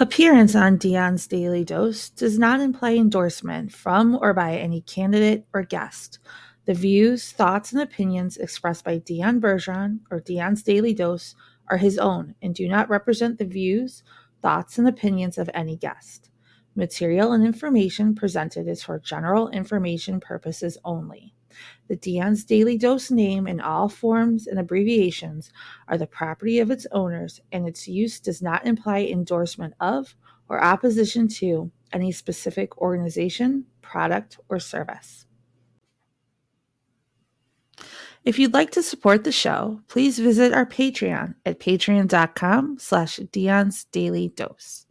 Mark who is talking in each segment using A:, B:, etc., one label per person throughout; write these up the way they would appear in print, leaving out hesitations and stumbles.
A: Appearance on Dion's Daily Dose does not imply endorsement from or by any candidate or guest. The views, thoughts, and opinions expressed by Dion Bergeron or Dion's Daily Dose are his own and do not represent the views, thoughts, and opinions of any guest. Material and information presented is for general information purposes only. The Dion's Daily Dose name in all forms and abbreviations are the property of its owners, and its use does not imply endorsement of or opposition to any specific organization, product, or service. If you'd like to support the show, please visit our Patreon at patreon.com/Dion's Daily Dose.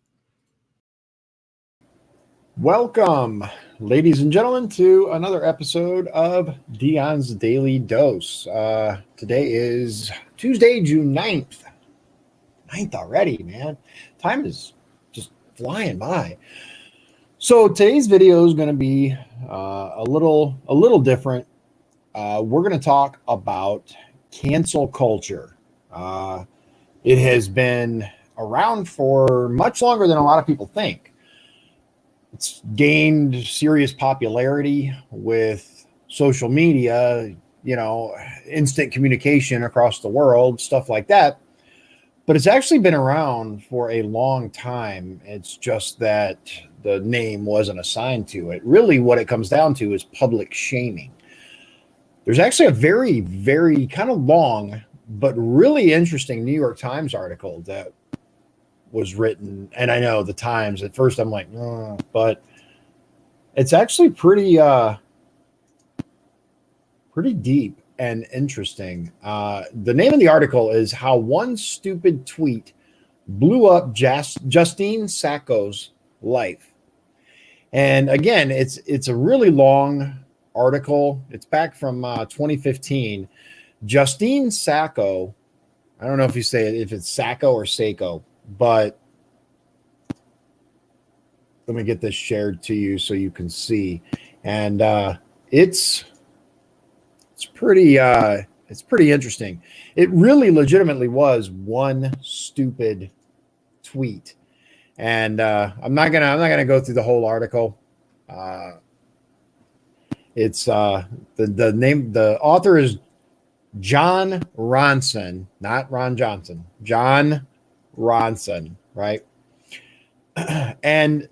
B: Welcome, ladies and gentlemen, to another episode of Dion's Daily Dose. Today is Tuesday, June 9th. 9th already, man. Time is just flying by. So today's video is going to be a little different. We're going to talk about cancel culture. It has been around for much longer than a lot of people think. It's gained serious popularity with social media, instant communication across the world, stuff like that. But it's actually been around for a long time. It's just that the name wasn't assigned to it. Really, what it comes down to is public shaming. There's actually a very, very kind of long, but really interesting New York Times article that was written. And I know the Times, at first I'm like, but it's actually pretty deep and interesting. The name of the article is How One Stupid Tweet Blew Up Justine Sacco's Life. And again, it's a really long article. It's back from 2015. Justine Sacco, I don't know if you say it, if it's Sacco or Sacco, but let me get this shared to you so you can see. And it's pretty interesting. It really legitimately was one stupid tweet. And I'm not gonna go through the whole article. It's the name, the author is John Ronson, not Ron Johnson. John Ronson, right? And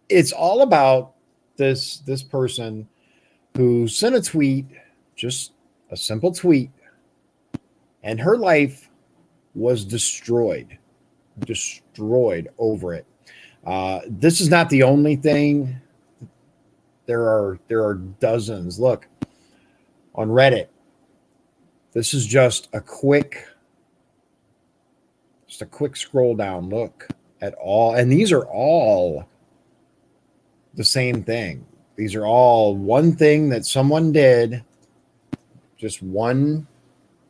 B: it's all about this person who sent a tweet, just a simple tweet, and her life was destroyed over it. This is not the only thing. There are dozens. Look, on Reddit, this is just a quick scroll down look at all. And these are all the same thing. These are all one thing that someone did, just one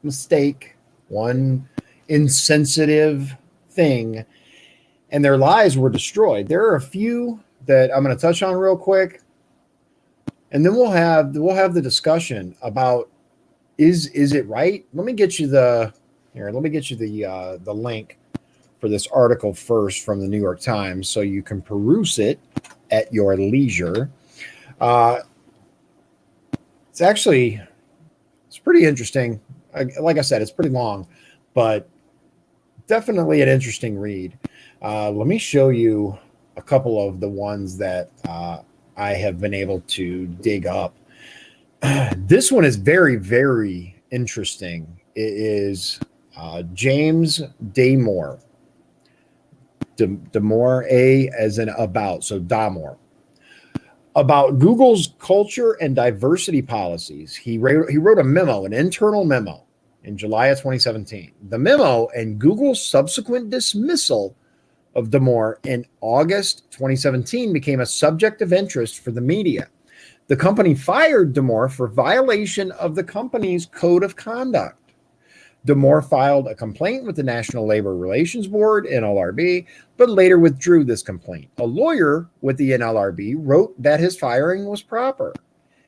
B: mistake, one insensitive thing, and their lives were destroyed. There are a few that I'm going to touch on real quick, and then we'll have the discussion about is it right? Let me get you the link for this article first from the New York Times so you can peruse it at your leisure. It's pretty interesting. Like I said, it's pretty long, but definitely an interesting read. Let me show you a couple of the ones that I have been able to dig up. This one is very, very interesting. It is James Damore. Damore, A as in about, so Damore. About Google's culture and diversity policies. He wrote a memo, an internal memo, in July of 2017. The memo and Google's subsequent dismissal of Damore in August 2017 became a subject of interest for the media. The company fired Damore for violation of the company's code of conduct. Damore filed a complaint with the National Labor Relations Board, NLRB, but later withdrew this complaint. A lawyer with the NLRB wrote that his firing was proper.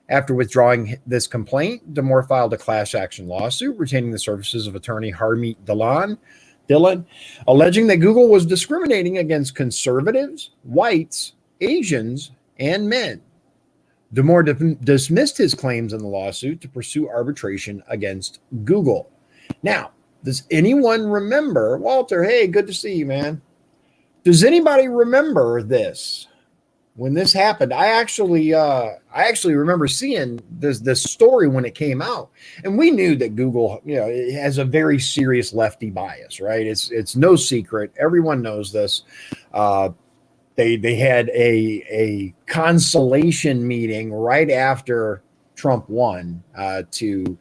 B: After withdrawing this complaint, Damore filed a class action lawsuit retaining the services of attorney Harmeet Dalal. Dillon, alleging that Google was discriminating against conservatives, whites, Asians, and men. Damore dismissed his claims in the lawsuit to pursue arbitration against Google. Now, does anyone remember, Walter, hey, good to see you, man. Does anybody remember this? When this happened, I actually remember seeing this story when it came out, and we knew that Google, it has a very serious lefty bias, right? It's no secret. Everyone knows this. They had a consolation meeting right after Trump won to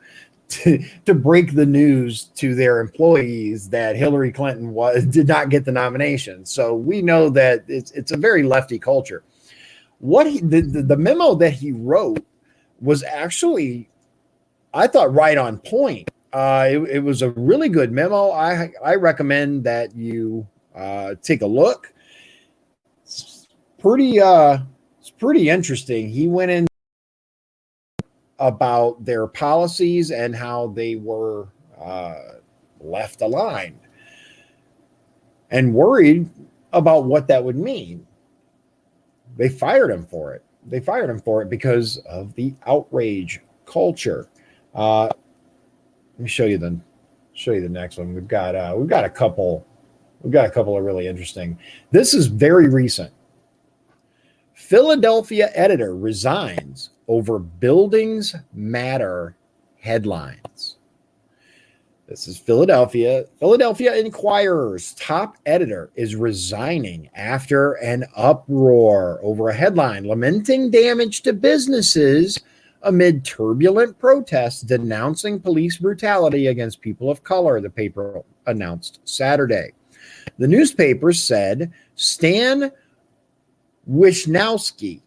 B: break the news to their employees that Hillary Clinton did not get the nomination. So we know that it's a very lefty culture. The memo that he wrote was actually, I thought, right on point. It was a really good memo. I recommend that you take a look. It's pretty interesting. He went in about their policies and how they were left aligned and worried about what that would mean. They fired him for it. They fired him for it because of the outrage culture. Let me show you the next one. We've got a couple of really interesting. This is very recent. Philadelphia editor resigns over Buildings Matter headlines. This is Philadelphia. Philadelphia Inquirer's top editor is resigning after an uproar over a headline lamenting damage to businesses amid turbulent protests denouncing police brutality against people of color, the paper announced Saturday. The newspaper said Stan Wisnowski,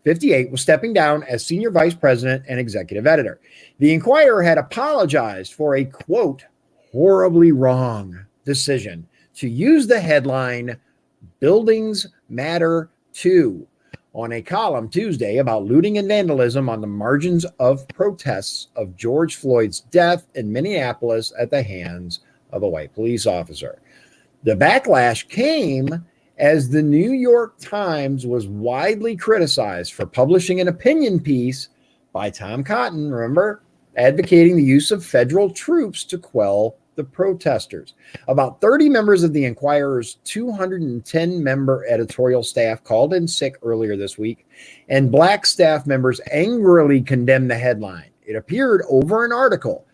B: 58, was stepping down as senior vice president and executive editor. The Inquirer had apologized for a, quote, horribly wrong decision to use the headline Buildings Matter Too on a column Tuesday about looting and vandalism on the margins of protests of George Floyd's death in Minneapolis at the hands of a white police officer. The backlash came as the New York Times was widely criticized for publishing an opinion piece by Tom Cotton, remember, advocating the use of federal troops to quell the protesters. About 30 members of the Inquirer's 210-member editorial staff called in sick earlier this week, and Black staff members angrily condemned the headline. It appeared over an article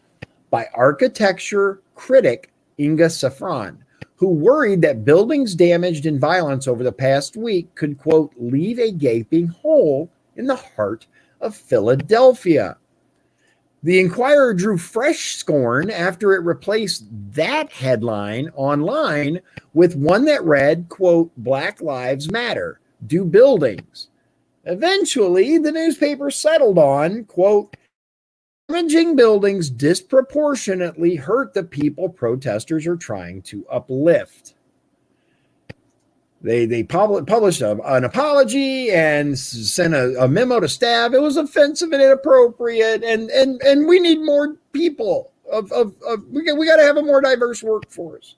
B: by architecture critic Inga Safran, who worried that buildings damaged in violence over the past week could, quote, leave a gaping hole in the heart of Philadelphia. The Inquirer drew fresh scorn after it replaced that headline online with one that read, quote, Black Lives Matter, do buildings. Eventually, the newspaper settled on, quote, damaging buildings disproportionately hurt the people protesters are trying to uplift. They published an apology and sent a memo to staff. It was offensive and inappropriate, and we need more people. We got to have a more diverse workforce.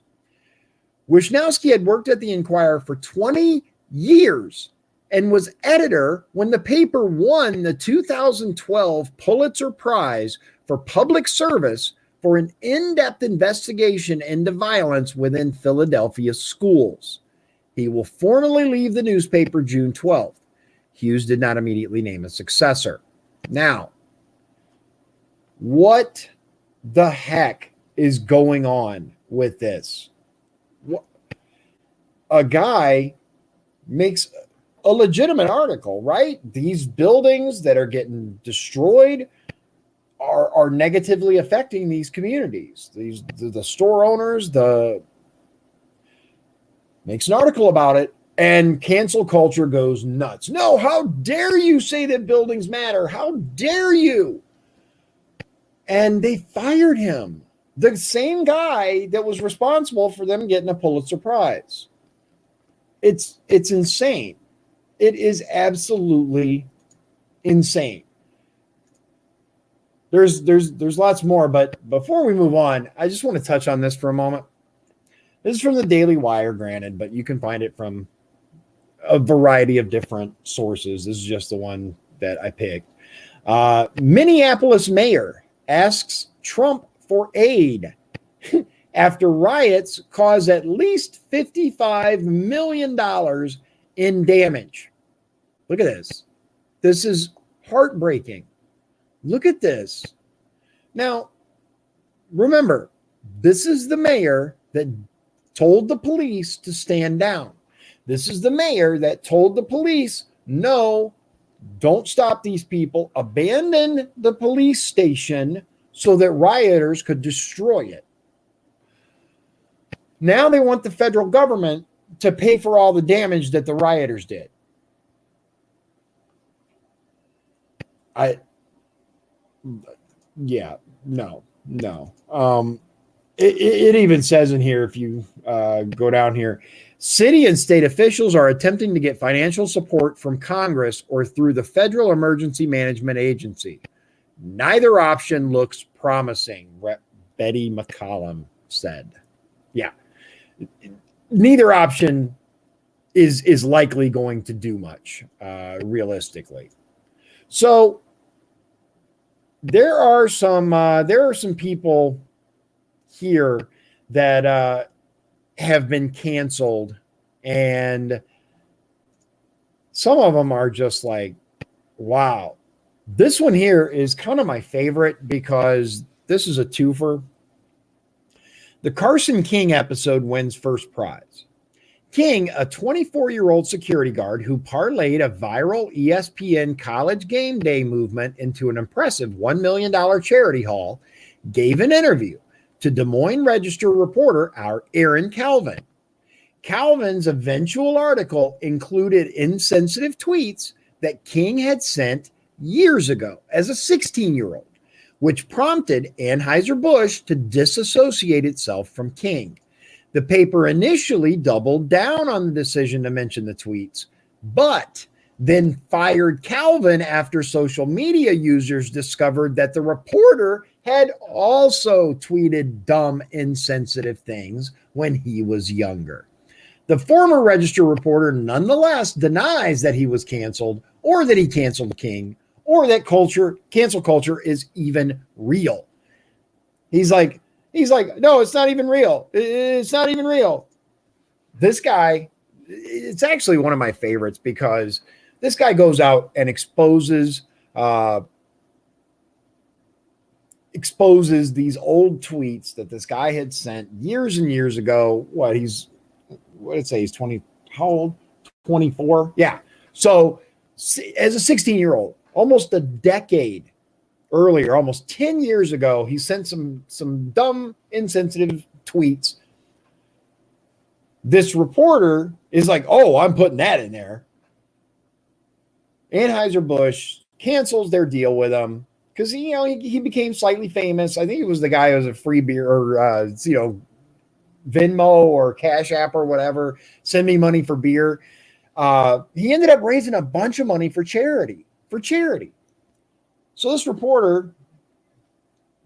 B: Wisnowski had worked at the Inquirer for 20 years and was editor when the paper won the 2012 Pulitzer Prize for Public Service for an in-depth investigation into violence within Philadelphia schools. He will formally leave the newspaper June 12th. Hughes did not immediately name a successor. Now, what the heck is going on with this? A guy makes a legitimate article, right? These buildings that are getting destroyed are negatively affecting these communities. The store owners, makes an article about it, and cancel culture goes nuts. No, how dare you say that buildings matter? How dare you? And they fired him. The same guy that was responsible for them getting a Pulitzer Prize. It's insane. It is absolutely insane. there's lots more, but before we move on, I just want to touch on this for a moment. This is from the Daily Wire, granted, but you can find it from a variety of different sources. This is just the one that I picked. Minneapolis mayor asks Trump for aid after riots cause at least $55 million in damage. Look at this. This is heartbreaking. Look at this. Now, remember, this is the mayor that told the police to stand down. This is the mayor that told the police, no, don't stop these people, abandon the police station so that rioters could destroy it. Now they want the federal government to pay for all the damage that the rioters did. No. It even says in here, if you go down here, city and state officials are attempting to get financial support from Congress or through the Federal Emergency Management Agency. Neither option looks promising, Rep. Betty McCollum said. Yeah. Neither option is likely going to do much, realistically. So there are some people here that have been canceled, and some of them are just like, wow. This one here is kind of my favorite because this is a twofer. The Carson King episode wins first prize. King, a 24-year-old security guard who parlayed a viral ESPN college game day movement into an impressive $1 million charity haul, gave an interview to Des Moines Register reporter Aaron Calvin. Calvin's eventual article included insensitive tweets that King had sent years ago as a 16-year-old, which prompted Anheuser-Busch to disassociate itself from King. The paper initially doubled down on the decision to mention the tweets, but then fired Calvin after social media users discovered that the reporter had also tweeted dumb, insensitive things when he was younger. The former Register reporter nonetheless denies that he was canceled or that he canceled King or that cancel culture is even real. He's like, no, it's not even real. It's not even real. This guy, it's actually one of my favorites because this guy goes out and exposes these old tweets that this guy had sent years and years ago. What did it say? He's 20, how old? 24? Yeah. So as a 16-year-old, almost a decade earlier, almost 10 years ago, he sent some dumb, insensitive tweets. This reporter is like, oh, I'm putting that in there. Anheuser-Busch cancels their deal with him because he became slightly famous. I think it was the guy who was a free beer or Venmo or Cash App or whatever. Send me money for beer. He ended up raising a bunch of money for charity. So this reporter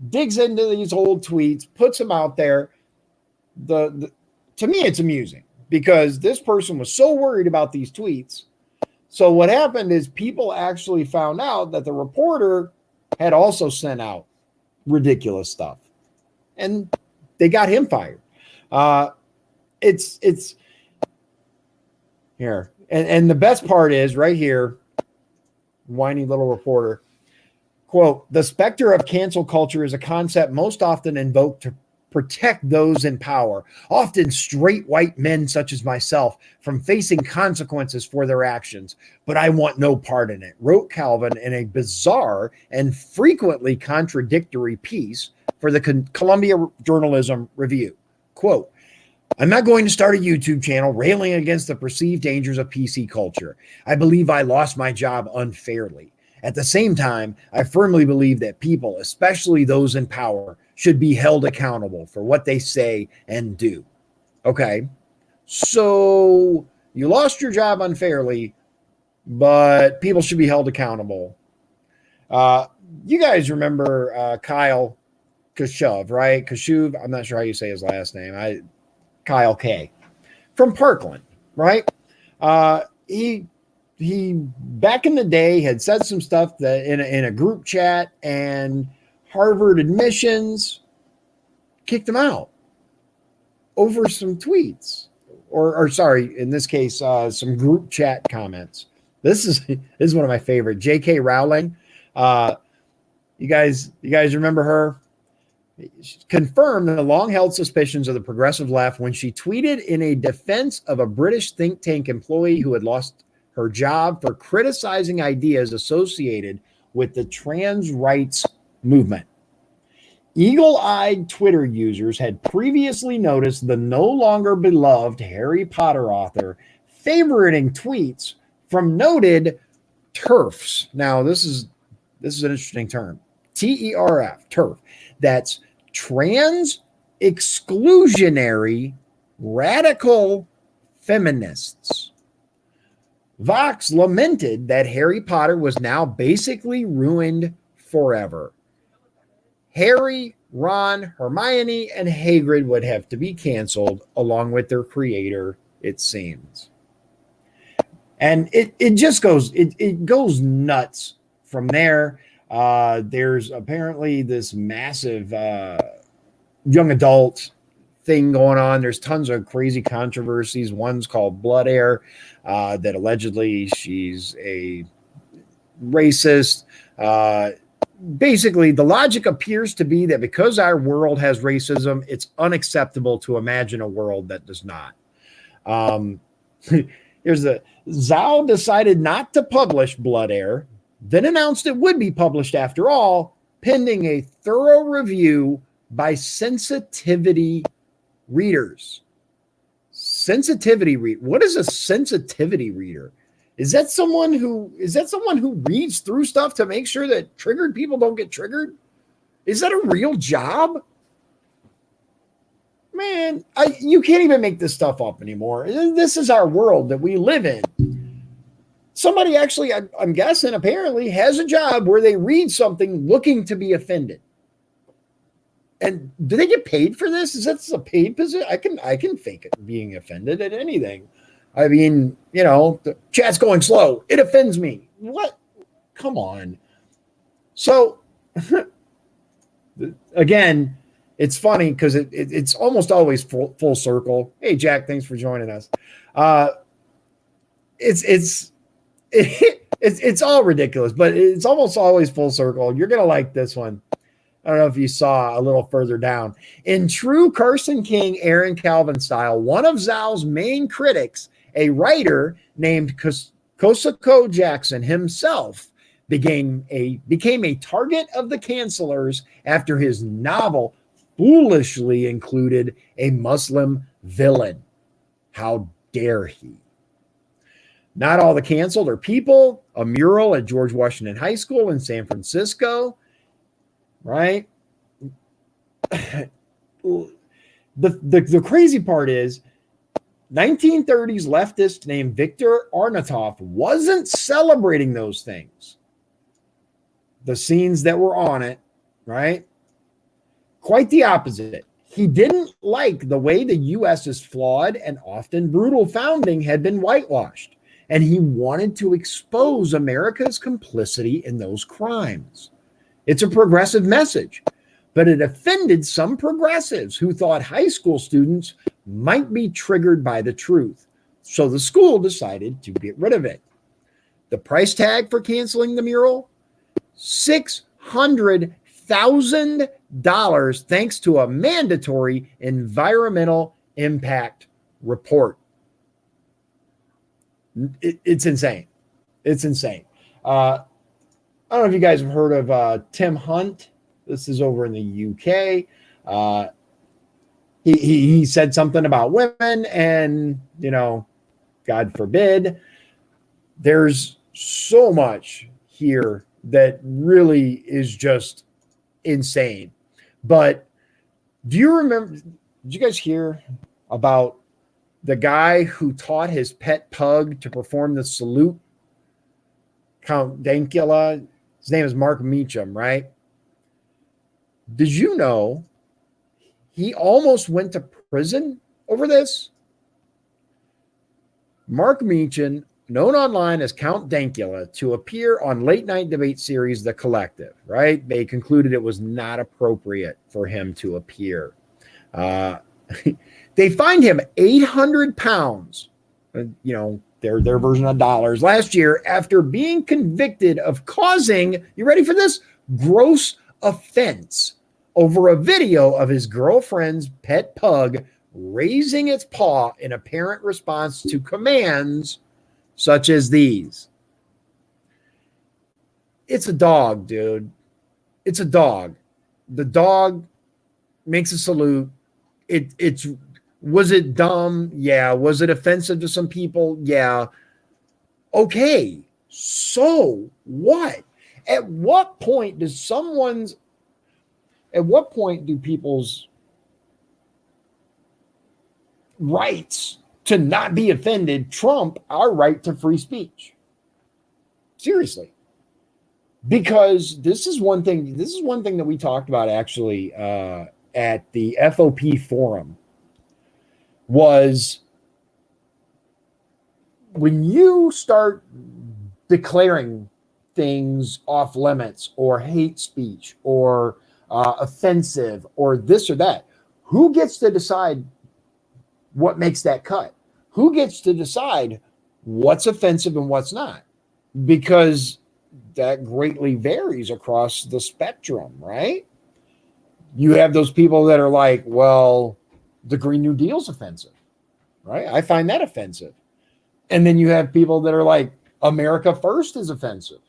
B: digs into these old tweets, puts them out there. To me, it's amusing because this person was so worried about these tweets. So what happened is people actually found out that the reporter had also sent out ridiculous stuff, and they got him fired. It's here, and the best part is right here. Whiny little reporter. Quote, the specter of cancel culture is a concept most often invoked to protect those in power, often straight white men such as myself, from facing consequences for their actions. But I want no part in it, wrote Calvin in a bizarre and frequently contradictory piece for the Columbia Journalism Review. Quote, I'm not going to start a YouTube channel railing against the perceived dangers of PC culture. I believe I lost my job unfairly. At the same time, I firmly believe that people, especially those in power, should be held accountable for what they say and do. Okay, so you lost your job unfairly, but people should be held accountable. Uh, you guys remember Kyle Kashuv, right? Kashuv. I'm not sure how you say his last name. Kyle K from Parkland, right? He back in the day had said some stuff that in a group chat, and Harvard admissions kicked him out over some tweets, or sorry, in this case, some group chat comments. This is one of my favorite. J.K. Rowling. Uh, you guys remember her? She confirmed the long-held suspicions of the progressive left when she tweeted in a defense of a British think tank employee who had lost her job for criticizing ideas associated with the trans rights movement. Eagle-eyed Twitter users had previously noticed the no longer beloved Harry Potter author favoriting tweets from noted TERFs. Now, this is an interesting term. TERF, TERF. That's trans exclusionary radical feminists. Vox lamented that Harry Potter was now basically ruined forever. Harry, Ron, Hermione, and Hagrid would have to be canceled along with their creator, it seems. And it just goes, it goes nuts from there. There's apparently this massive young adult thing going on. There's tons of crazy controversies. One's called Blood Air, that allegedly she's a racist. Basically, the logic appears to be that because our world has racism, it's unacceptable to imagine a world that does not. Here's the Zhao decided not to publish Blood Air, then announced it would be published after all, pending a thorough review by sensitivity readers. Sensitivity read. What is a sensitivity reader? Is that someone who reads through stuff to make sure that triggered people don't get triggered? Is that a real job? Man, you can't even make this stuff up anymore. This is our world that we live in. Somebody actually, I'm guessing, apparently has a job where they read something looking to be offended. And do they get paid for this? Is that a paid position? I can fake it being offended at anything. I mean, the chat's going slow. It offends me. What? Come on. So, again, it's funny because it's almost always full circle. Hey, Jack, thanks for joining us. It's all ridiculous, but it's almost always full circle. You're gonna like this one. I don't know if you saw a little further down. In true Carson King, Aaron Calvin style, one of Zhao's main critics, a writer named Kosako Jackson himself, became a target of the cancelers after his novel foolishly included a Muslim villain. How dare he? Not all the canceled are people. A mural at George Washington High School in San Francisco, right? The crazy part is 1930s leftist named Viktor Arnatov wasn't celebrating those things. The scenes that were on it, right? Quite the opposite. He didn't like the way the U.S.'s flawed and often brutal founding had been whitewashed, and he wanted to expose America's complicity in those crimes. It's a progressive message, but it offended some progressives who thought high school students might be triggered by the truth. So the school decided to get rid of it. The price tag for canceling the mural? $600,000 thanks to a mandatory environmental impact report. It's insane. It's insane. I don't know if you guys have heard of Tim Hunt. This is over in the UK. He said something about women, and God forbid. There's so much here that really is just insane. But do you remember? Did you guys hear about the guy who taught his pet pug to perform the salute? Count Dankula His name is Mark Meacham, right? Did you know he almost went to prison over this? Mark Meacham, known online as Count Dankula, to appear on late night debate series The Collective, right? They concluded it was not appropriate for him to appear. Uh, they fined him 800 pounds, their version of dollars, last year after being convicted of causing, you ready for this? Gross offense over a video of his girlfriend's pet pug raising its paw in apparent response to commands such as these. It's a dog, dude. It's a dog. The dog makes a salute. Was it dumb? Yeah. Was it offensive to some people? Yeah. Okay. So what? At what point do people's rights to not be offended trump our right to free speech? Seriously. Because this is one thing that we talked about actually at the FOP forum, was when you start declaring things off limits or hate speech or offensive or this or that, who gets to decide what makes that cut? Who gets to decide what's offensive and what's not? Because that greatly varies across the spectrum, right? You have those people that are like, well, the Green New Deal's offensive, right? I find that offensive. And then you have people that are like, America First is offensive.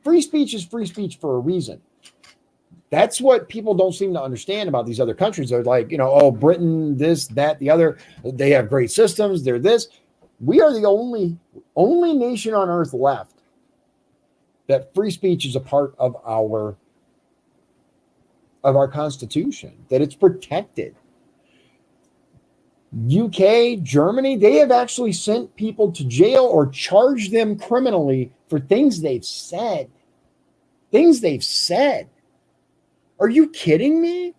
B: Free speech is free speech for a reason. That's what people don't seem to understand about these other countries. They're like, Britain, this, that, the other. They have great systems. They're this. We are the only nation on earth left that free speech is a part of our Constitution, that it's protected. UK, Germany, they have actually sent people to jail or charged them criminally for things they've said. Things they've said. Are you kidding me?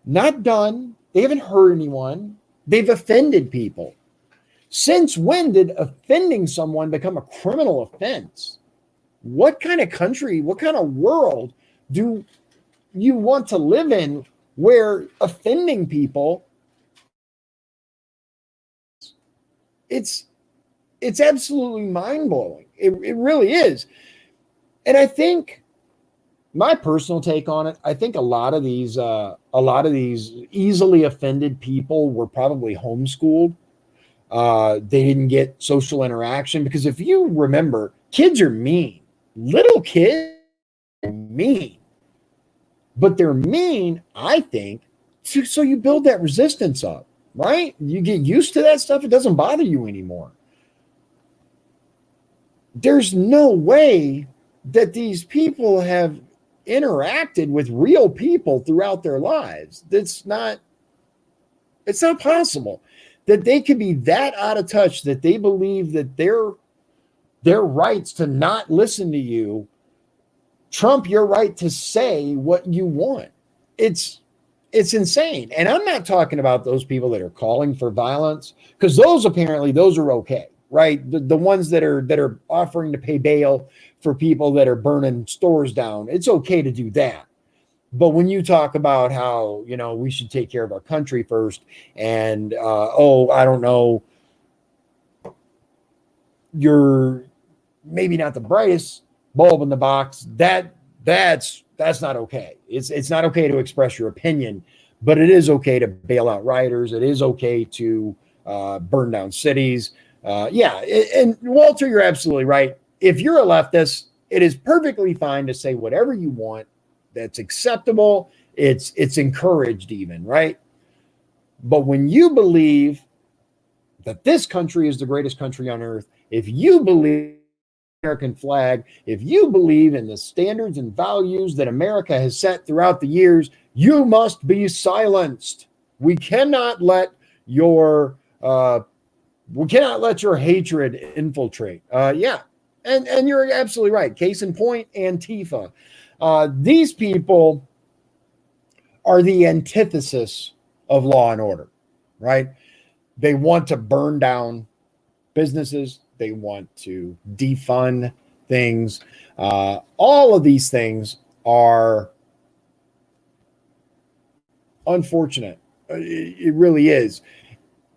B: Not done. They haven't hurt anyone. They've offended people. Since when did offending someone become a criminal offense? What kind of country, what kind of world do you want to live in where offending people, it's absolutely mind-blowing. It really is. And I think my personal take on it, I think a lot of these easily offended people were probably homeschooled. They didn't get social interaction, because if you remember, kids are mean. Little kids are mean. But they're mean, I think, so you build that resistance up, right? You get used to that stuff. It doesn't bother you anymore. There's no way that these people have interacted with real people throughout their lives. It's not possible that they could be that out of touch that they believe that their rights to not listen to you trump your right to say what you want. It's insane. And I'm not talking about those people that are calling for violence, because those are okay, right? The ones that are offering to pay bail for people that are burning stores down, it's okay to do that. But when you talk about how, we should take care of our country first, and I don't know, you're maybe not the brightest bulb in the box, that's not okay. It's not okay to express your opinion, but it is okay to bail out rioters. It is okay to burn down cities. And Walter, you're absolutely right. If you're a leftist, it is perfectly fine to say whatever you want. That's acceptable. It's encouraged even, right? But when you believe that this country is the greatest country on earth, if you believe American flag, if you believe in the standards and values that America has set throughout the years, you must be silenced. We cannot let your We cannot let your hatred infiltrate. Yeah, and you're absolutely right. Case in point, Antifa. These people are the antithesis of law and order, right? They want to burn down businesses. They want to defund things. All of these things are unfortunate. It really is.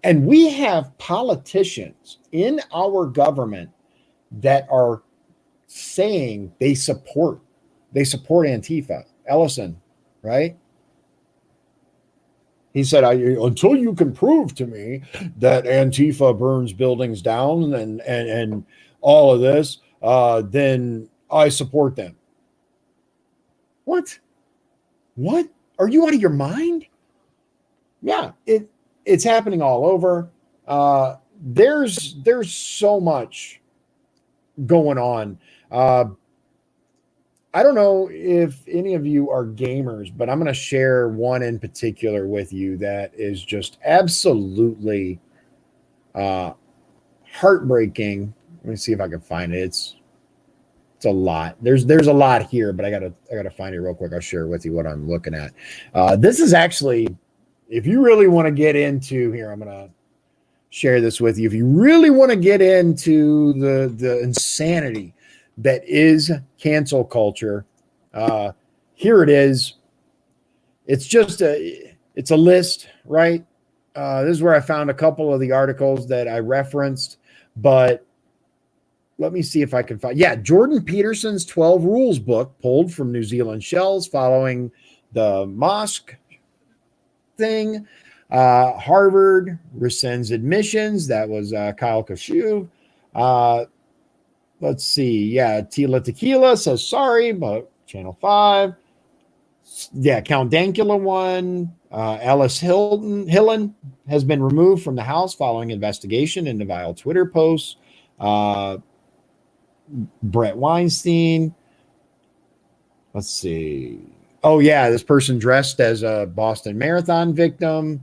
B: And we have politicians in our government that are saying they support Antifa. Ellison, right? He said, until you can prove to me that Antifa burns buildings down and all of this, then I support them. What? What? Are you out of your mind? Yeah, it's happening all over. There's so much going on. I don't know if any of you are gamers, but I'm going to share one in particular with you that is just absolutely uh, heartbreaking. Let me see if I can find it. It's a lot. There's a lot here, but I gotta find it real quick. I'll share with you what I'm looking at. This is actually, if you really want to get into here, I'm gonna share this with you. If you really want to get into the insanity that is cancel culture, here it is. It's a list, right? This is where I found a couple of the articles that I referenced, but let me see if I can find. Yeah, Jordan Peterson's 12 Rules book pulled from New Zealand shelves following the mosque thing. Harvard rescinds admissions. That was Kyle Kashuv. Let's see. Yeah, Tila Tequila says sorry, but Channel 5. Yeah, Count Dankula one. Alice Hillen has been removed from the House following investigation into vile Twitter posts. Brett Weinstein. Let's see. Oh, yeah, this person dressed as a Boston Marathon victim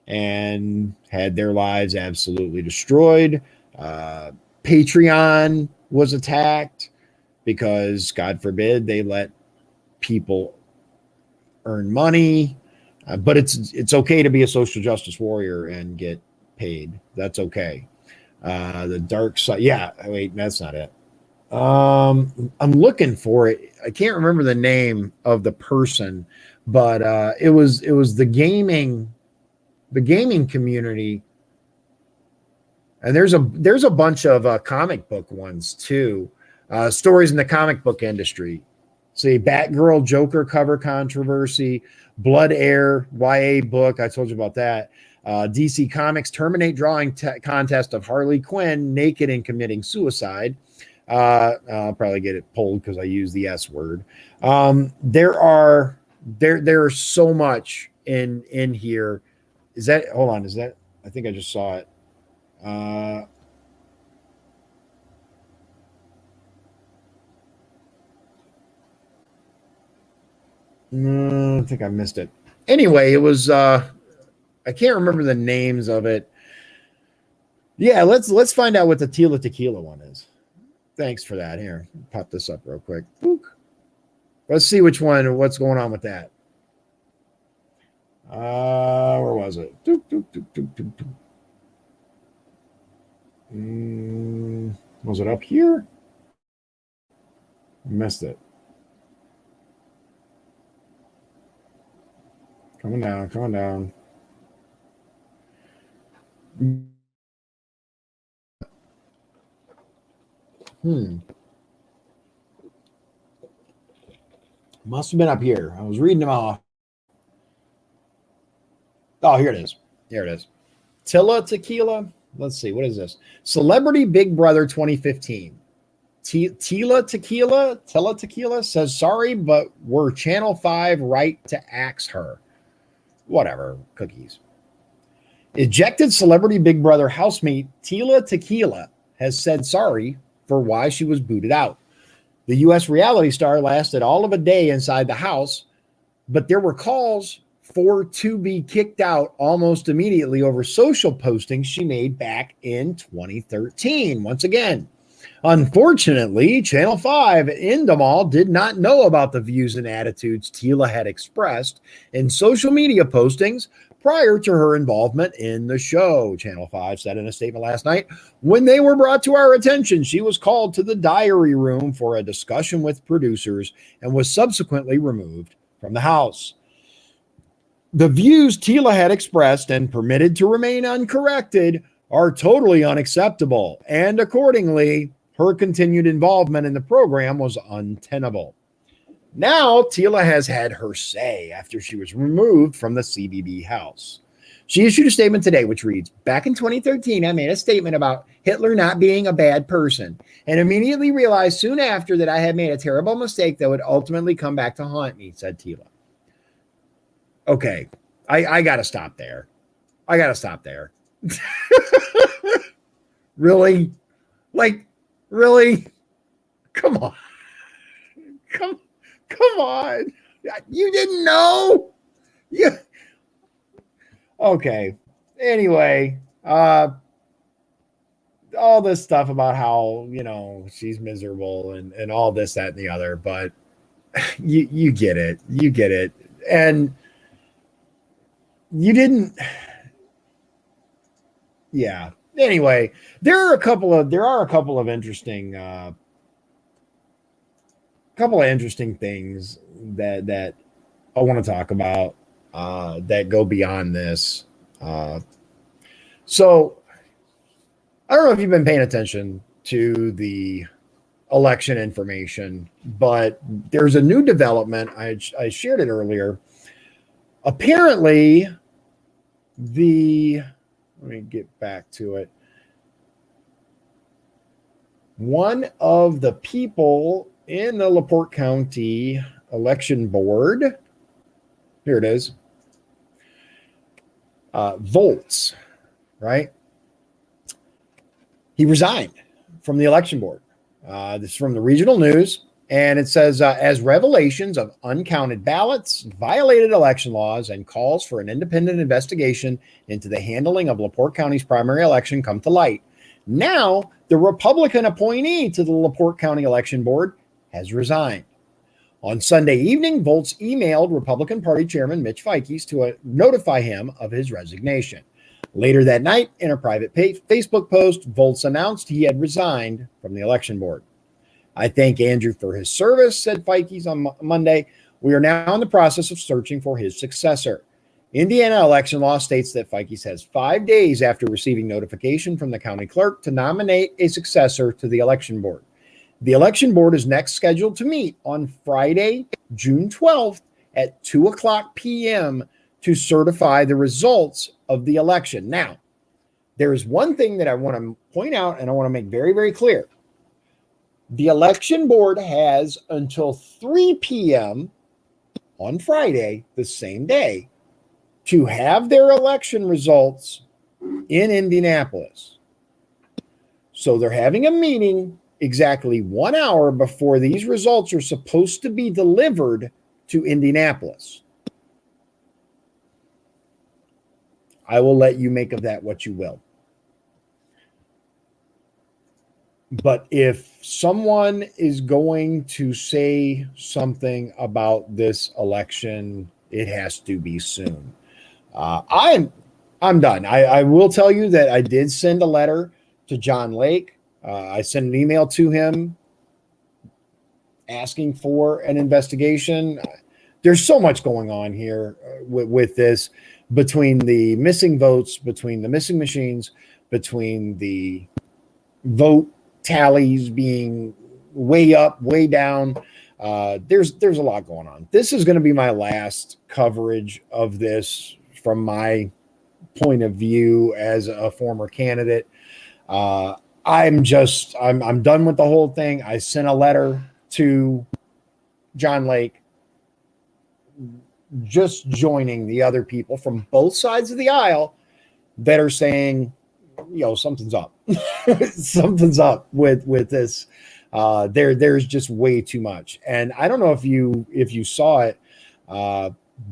B: and had their lives absolutely destroyed. Patreon was attacked because, God forbid, they let people earn money. But it's okay to be a social justice warrior and get paid. That's okay. The dark side. Yeah, wait, that's not it. I'm looking for it. I can't remember the name of the person, but it was the gaming community. And there's a bunch of comic book ones too. Stories in the comic book industry. See, Batgirl Joker cover controversy, Blood Air YA book. I told you about that. DC Comics terminate drawing contest of Harley Quinn naked and committing suicide. I'll probably get it pulled because I use the S word. There's so much in here. Is that, hold on, is that, I think I just saw it. I think I missed it. Anyway, it was I can't remember the names of it. Yeah, let's find out what the Tila Tequila one is. Thanks for that. Here, pop this up real quick. Let's see what's going on with that. Where was it? Was it up here? Missed it. Coming down. Must have been up here. I was reading them off. Oh, here it is. Tila Tequila. Let's see. What is this? Celebrity Big Brother 2015. Tila Tequila says sorry, but we're Channel 5 right to axe her. Whatever. Cookies. Ejected Celebrity Big Brother housemate Tila Tequila has said sorry for why she was booted out. The U.S. reality star lasted all of a day inside the house, but there were calls for to be kicked out almost immediately over social postings she made back in 2013. Once again, unfortunately, Channel 5 in the mall did not know about the views and attitudes Tila had expressed in social media postings prior to her involvement in the show. Channel 5 said in a statement last night, when they were brought to our attention, she was called to the diary room for a discussion with producers and was subsequently removed from the house. The views Tila had expressed and permitted to remain uncorrected are totally unacceptable, and accordingly, her continued involvement in the program was untenable. Now, Tila has had her say after she was removed from the CBB house. She issued a statement today which reads, back in 2013, I made a statement about Hitler not being a bad person and immediately realized soon after that I had made a terrible mistake that would ultimately come back to haunt me, said Tila. Okay, I got to stop there. I got to stop there. Really? Like, really? Come on. Come on. You didn't know? Yeah. Okay. Anyway, all this stuff about how, she's miserable and all this, that, and the other, but you get it. You get it. And you didn't. Yeah. Anyway, there are a couple of interesting things that I want to talk about that go beyond this. So I don't know if you've been paying attention to the election information, but there's a new development. I shared it earlier. Apparently, let me get back to it. One of the people in the LaPorte County Election Board, here it is, Volts, right? He resigned from the election board. This is from the regional news, and it says, as revelations of uncounted ballots, violated election laws, and calls for an independent investigation into the handling of LaPorte County's primary election come to light. Now, the Republican appointee to the LaPorte County Election Board has resigned. On Sunday evening, Volts emailed Republican Party Chairman Mitch Fikes to notify him of his resignation. Later that night, in a private Facebook post, Volts announced he had resigned from the election board. I thank Andrew for his service, said Fikes on Monday. We are now in the process of searching for his successor. Indiana election law states that Fikes has 5 days after receiving notification from the county clerk to nominate a successor to the election board. The election board is next scheduled to meet on Friday, June 12th at 2:00 p.m. to certify the results of the election. Now, there is one thing that I want to point out and I want to make very, very clear. The election board has until 3 p.m. on Friday, the same day, to have their election results in Indianapolis. So they're having a meeting exactly 1 hour before these results are supposed to be delivered to Indianapolis. I will let you make of that what you will. But if someone is going to say something about this election, it has to be soon. I'm done. I will tell you that I did send a letter to John Lake. I sent an email to him asking for an investigation. There's so much going on here with this, between the missing votes, between the missing machines, between the vote tallies being way up, way down. There's a lot going on. This is going to be my last coverage of this from my point of view as a former candidate. I'm done with the whole thing. I sent a letter to John Lake, just joining the other people from both sides of the aisle that are saying, something's up. Something's up with this. There's just way too much. And I don't know if you saw it.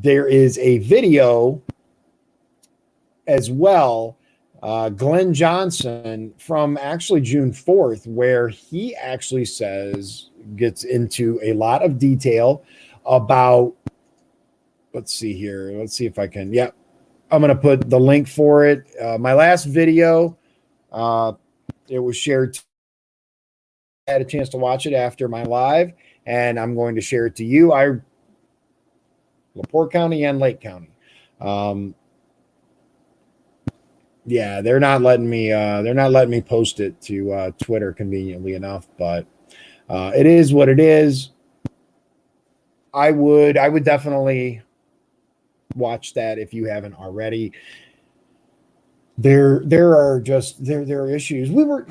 B: There is a video as well, Glenn Johnson from actually June 4th, where he actually gets into a lot of detail about, let's see here. Let's see if I can. Yeah, I'm going to put the link for it. My last video, it was shared. I had a chance to watch it after my live, and I'm going to share it to you. LaPorte County and Lake County. Yeah, they're not letting me. They're not letting me post it to Twitter conveniently enough, but it is what it is. I would definitely watch that if you haven't already. There are issues. Look,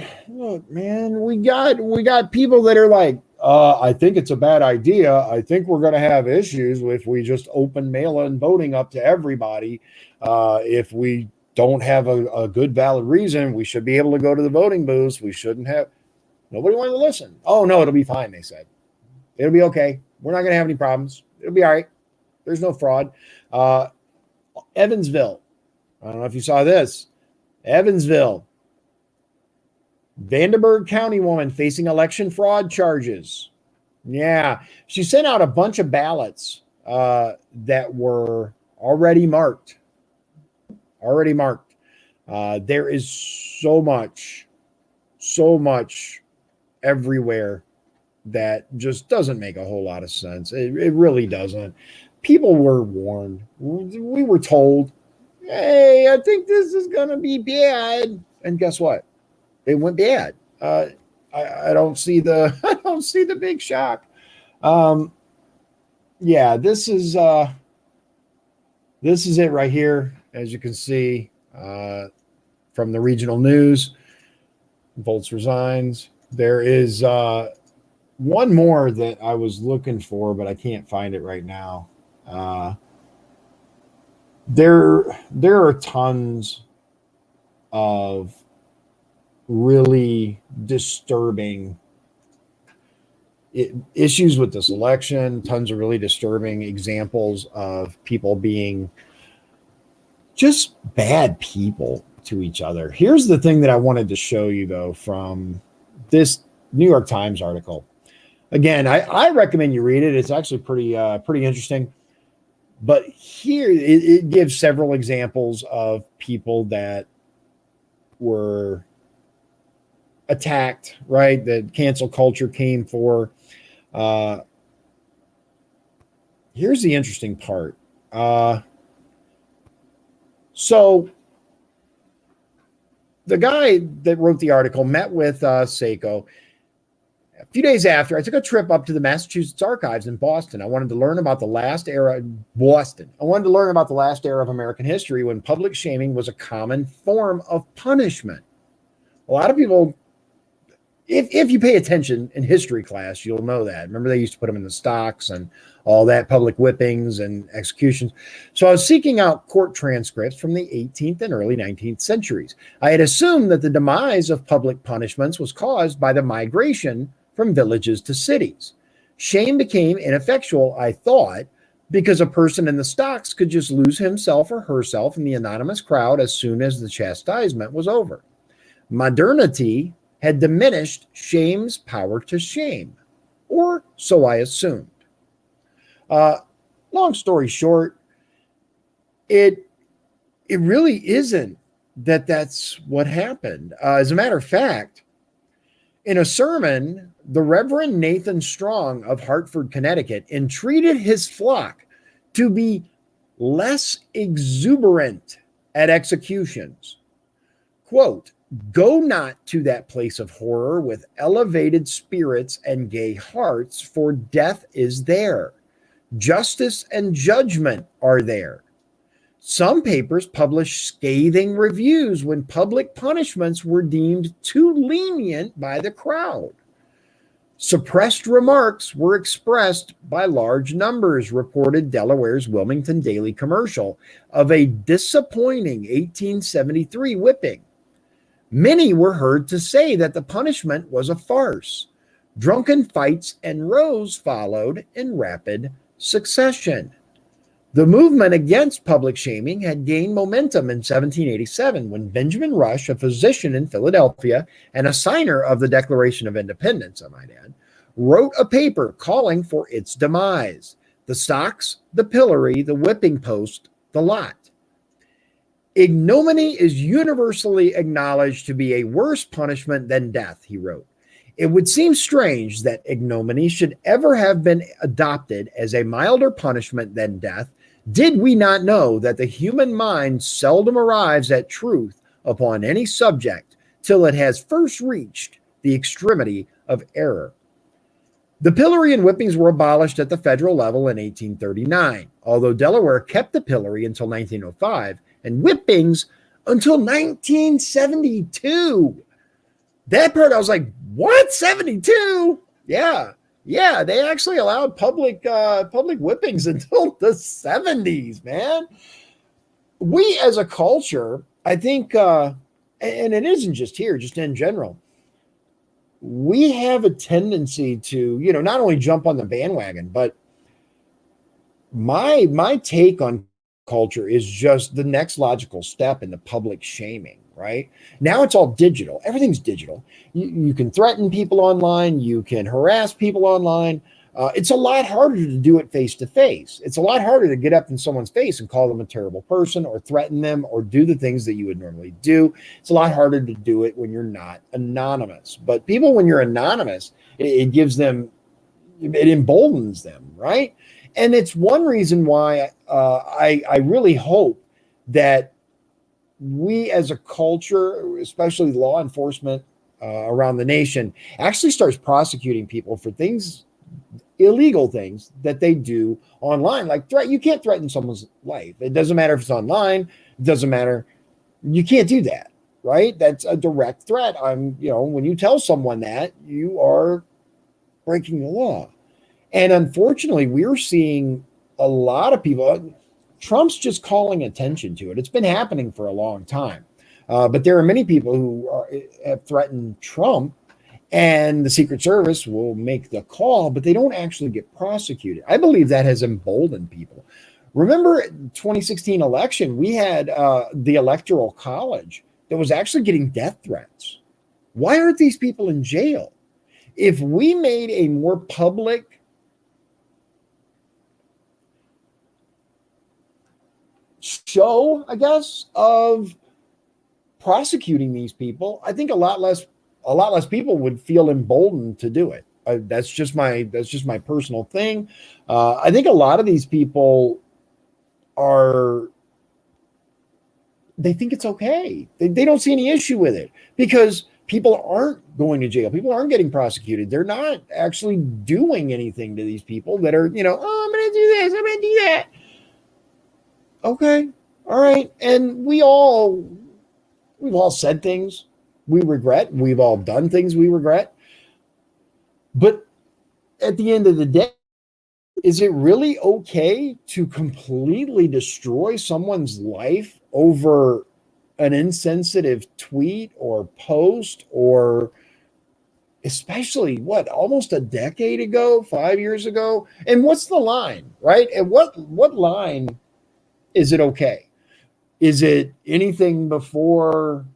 B: man, we got people that are like, I think it's a bad idea. I think we're going to have issues if we just open mail-in voting up to everybody. If we don't have a good valid reason, we should be able to go to the voting booths. We shouldn't have. Nobody wanted to listen. Oh no, it'll be fine. They said it'll be okay. We're not going to have any problems. It'll be all right. There's no fraud. Evansville. I don't know if you saw this. Evansville. Vanderburgh County woman facing election fraud charges. Yeah. She sent out a bunch of ballots that were already marked. There is so much everywhere that just doesn't make a whole lot of sense. It really doesn't. People were warned. We were told, hey, I think this is going to be bad. And guess what? It went bad. I don't see the big shock. Yeah, this is it right here. As you can see from the regional news, Volz resigns. There is one more that I was looking for, but I can't find it right now. There are tons of really disturbing issues with this election, tons of really disturbing examples of people being just bad people to each other. Here's the thing that I wanted to show you, though, from this New York Times article. Again, I recommend you read it. It's actually pretty interesting. But here it gives several examples of people that were attacked, right? That cancel culture came for. Here's the interesting part. So the guy that wrote the article met with Seiko. A few days after, I took a trip up to the Massachusetts Archives in Boston. I wanted to learn about the last era of American history when public shaming was a common form of punishment. A lot of people, if you pay attention in history class, you'll know that. Remember, they used to put them in the stocks and all that, public whippings and executions. So I was seeking out court transcripts from the 18th and early 19th centuries. I had assumed that the demise of public punishments was caused by the migration from villages to cities. Shame became ineffectual, I thought, because a person in the stocks could just lose himself or herself in the anonymous crowd as soon as the chastisement was over. Modernity had diminished shame's power to shame, or so I assumed. Long story short, it really isn't that's what happened. As a matter of fact, in a sermon, the Reverend Nathan Strong of Hartford, Connecticut, entreated his flock to be less exuberant at executions. Quote, "Go not to that place of horror with elevated spirits and gay hearts, for death is there. Justice and judgment are there. Some papers published scathing reviews when public punishments were deemed too lenient by the crowd. Suppressed remarks were expressed by large numbers," reported Delaware's Wilmington Daily Commercial, of a disappointing 1873 whipping. Many were heard to say that the punishment was a farce. Drunken fights and rows followed in rapid succession. The movement against public shaming had gained momentum in 1787 when Benjamin Rush, a physician in Philadelphia and a signer of the Declaration of Independence, I might add, wrote a paper calling for its demise. The stocks, the pillory, the whipping post, the lot. Ignominy is universally acknowledged to be a worse punishment than death, he wrote. It would seem strange that ignominy should ever have been adopted as a milder punishment than death, did we not know that the human mind seldom arrives at truth upon any subject till it has first reached the extremity of error. The pillory and whippings were abolished at the federal level in 1839, although Delaware kept the pillory until 1905 and whippings until 1972. That part I was like, what? 72? Yeah. Yeah, they actually allowed public whippings until the 70s, man. We as a culture, I think and it isn't just here, just in general, we have a tendency to, not only jump on the bandwagon, but my take on culture is just the next logical step in the public shaming, right? Now it's all digital. Everything's digital. You can threaten people online. You can harass people online. It's a lot harder to do it face to face. It's a lot harder to get up in someone's face and call them a terrible person or threaten them or do the things that you would normally do. It's a lot harder to do it when you're not anonymous. But people, when you're anonymous, it gives them, it emboldens them, right? And it's one reason why I really hope that we as a culture, especially law enforcement around the nation, actually starts prosecuting people for things, illegal things that they do online. Like you can't threaten someone's life. It doesn't matter if it's online. It doesn't matter. You can't do that, right? That's a direct threat. When you tell someone that, you are breaking the law. And unfortunately, we're seeing a lot of people, Trump's just calling attention to it. It's been happening for a long time. But there are many people who have threatened Trump, and the Secret Service will make the call, but they don't actually get prosecuted. I believe that has emboldened people. Remember 2016 election, we had the Electoral College that was actually getting death threats. Why aren't these people in jail? If we made a more public show, I guess, of prosecuting these people, I think a lot less people would feel emboldened to do it. That's just my personal thing. I think a lot of these people they think it's okay. They don't see any issue with it because people aren't going to jail. People aren't getting prosecuted. They're not actually doing anything to these people that are, oh, I'm going to do this. I'm going to do that. Okay. All right. And we've all said things we regret. We've all done things we regret. But at the end of the day, is it really okay to completely destroy someone's life over an insensitive tweet or post, or especially almost a decade ago, 5 years ago? And what's the line, right? And what line is it okay? Is it anything before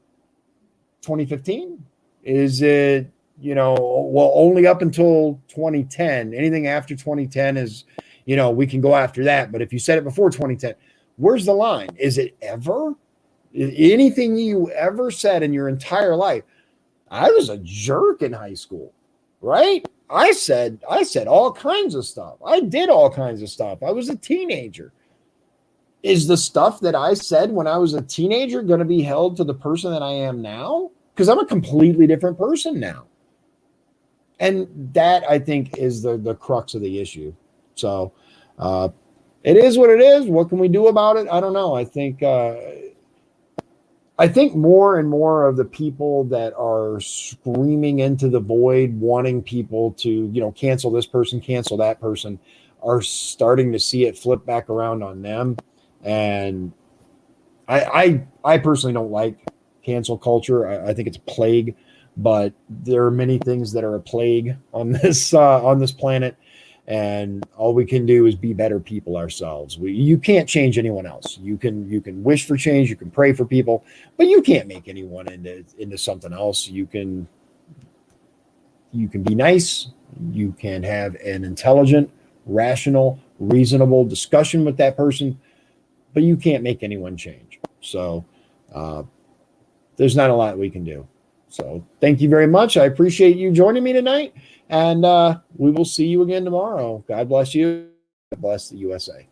B: 2015? Is it, only up until 2010? Anything after 2010 is, we can go after that. But if you said it before 2010, where's the line? Is it ever? Anything you ever said in your entire life? I was a jerk in high school, right? I said all kinds of stuff. I did all kinds of stuff. I was a teenager. Is the stuff that I said when I was a teenager going to be held to the person that I am now? Because I'm a completely different person now. And that, I think, is the crux of the issue. So it is what it is. What can we do about it? I don't know. I think more and more of the people that are screaming into the void, wanting people to, cancel this person, cancel that person, are starting to see it flip back around on them. And I personally don't like cancel culture. I think it's a plague, but there are many things that are a plague on this planet. and all we can do is be better people ourselves. You can't change anyone else. You can wish for change, you can pray for people, but you can't make anyone into something else. You can be nice, you can have an intelligent, rational, reasonable discussion with that person, but you can't make anyone change. So there's not a lot we can do. So thank you very much. I appreciate you joining me tonight, and we will see you again tomorrow. God bless you. God bless the USA.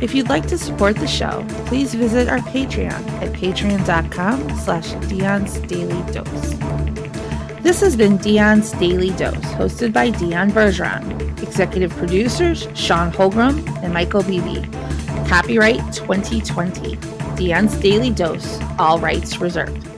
A: If you'd like to support the show, please visit our Patreon at patreon.com/Dion's Daily Dose. This has been Dion's Daily Dose, hosted by Dion Bergeron. Executive producers, Sean Holgram and Michael Beebe. Copyright 2020. Dion's Daily Dose, all rights reserved.